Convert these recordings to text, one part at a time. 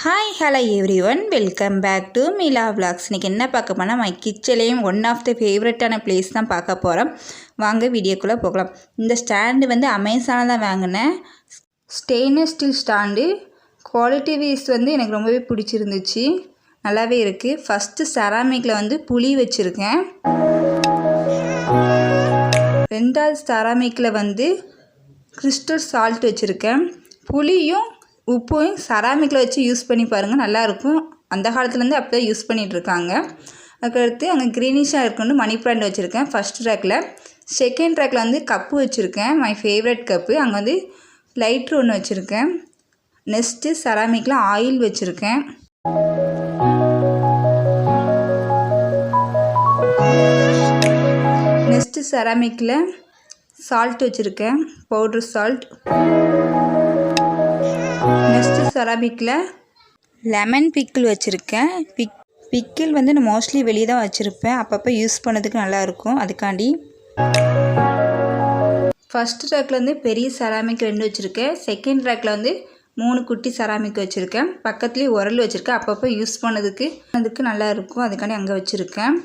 Hi hello everyone, welcome back to Mila vlogs. இன்றைக்கி என்ன பார்க்க போனால் மை கிச்சன்லேயும் ஒன் ஆஃப் த ஃபேவரட்டான பிளேஸ் தான் பார்க்க போகிறோம். வாங்க வீடியோக்குள்ளே போகலாம். இந்த ஸ்டாண்டு வந்து அமேசானில் தான் வாங்கினேன். Stainless steel stand. Quality wise வந்து எனக்கு ரொம்பவே பிடிச்சிருந்துச்சு, நல்லாவே இருக்குது. ஃபஸ்ட்டு செராமிக்கில் வந்து புளி வச்சுருக்கேன். ரெண்டாவது செராமிக்கில் வந்து கிறிஸ்டல் சால்ட் வச்சுருக்கேன். புளியும் உப்பும் செராமிக்கில் வச்சு யூஸ் பண்ணி பாருங்கள், நல்லாயிருக்கும். அந்த காலத்துலேருந்து அப்போ தான் யூஸ் பண்ணிகிட்ருக்காங்க. அதுக்கடுத்து அங்கே க்ரீனிஷாக இருக்குன்னு மணி பிளான்ட் வச்சுருக்கேன் ஃபஸ்ட் ரேக்கில். செகண்ட் ரேக்கில் வந்து கப்பு வச்சுருக்கேன், மை ஃபேவரட் கப்பு. அங்கே வந்து லைட்ரு ஒன்று வச்சுருக்கேன். நெக்ஸ்ட்டு செராமிக்கில் ஆயில் வச்சுருக்கேன். நெக்ஸ்ட்டு செராமிக்கில் சால்ட் வச்சுருக்கேன், பவுட்ரு சால்ட். நெக்ஸ்ட்டு செராமிக்கில் லெமன் பிக்கிள் வச்சுருக்கேன். பிக்கிள் வந்து நான் மோஸ்ட்லி வெளியே தான் வச்சுருப்பேன், அப்பப்போ யூஸ் பண்ணதுக்கு நல்லாயிருக்கும், அதுக்காண்டி. ஃபஸ்ட் ரேக்கில் வந்து பெரிய செராமிக் 2 வச்சுருக்கேன். செகண்ட் ரேக்கில் வந்து 3 குட்டி செராமிக் வச்சுருக்கேன். பக்கத்துலேயே உரல் வச்சுருக்கேன், அப்பப்போ யூஸ் பண்ணதுக்கு நல்லாயிருக்கும், அதுக்காண்டி அங்கே வச்சுருக்கேன்.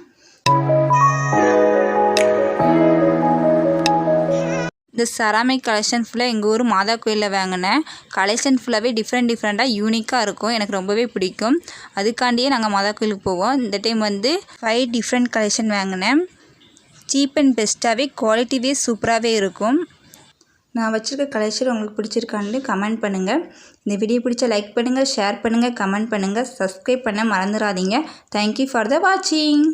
இந்த செராமிக் கலெக்ஷன் ஃபுல்லாக எங்கள் ஊர் மாதா கோயிலில் வாங்கினேன். கலெக்ஷன் ஃபுல்லாகவே டிஃப்ரெண்ட்டாக யூனிக்காக இருக்கும், எனக்கு ரொம்பவே பிடிக்கும். அதுக்காண்டியே நாங்கள் மாதா கோயிலுக்கு போவோம். இந்த டைம் வந்து 5 டிஃப்ரெண்ட் கலெக்ஷன் வாங்கினேன். சீப் அண்ட் பெஸ்ட்டாகவே, குவாலிட்டிவே சூப்பராகவே இருக்கும். நான் வச்சுருக்க கலெக்ஷன் உங்களுக்கு பிடிச்சிருக்கான்னு கமெண்ட் பண்ணுங்கள். இந்த வீடியோ பிடிச்சா லைக் பண்ணுங்கள், ஷேர் பண்ணுங்கள், கமெண்ட் பண்ணுங்கள், சப்ஸ்கிரைப் பண்ண மறந்துடாதீங்க. தேங்க்யூ ஃபார் த வாட்சிங்.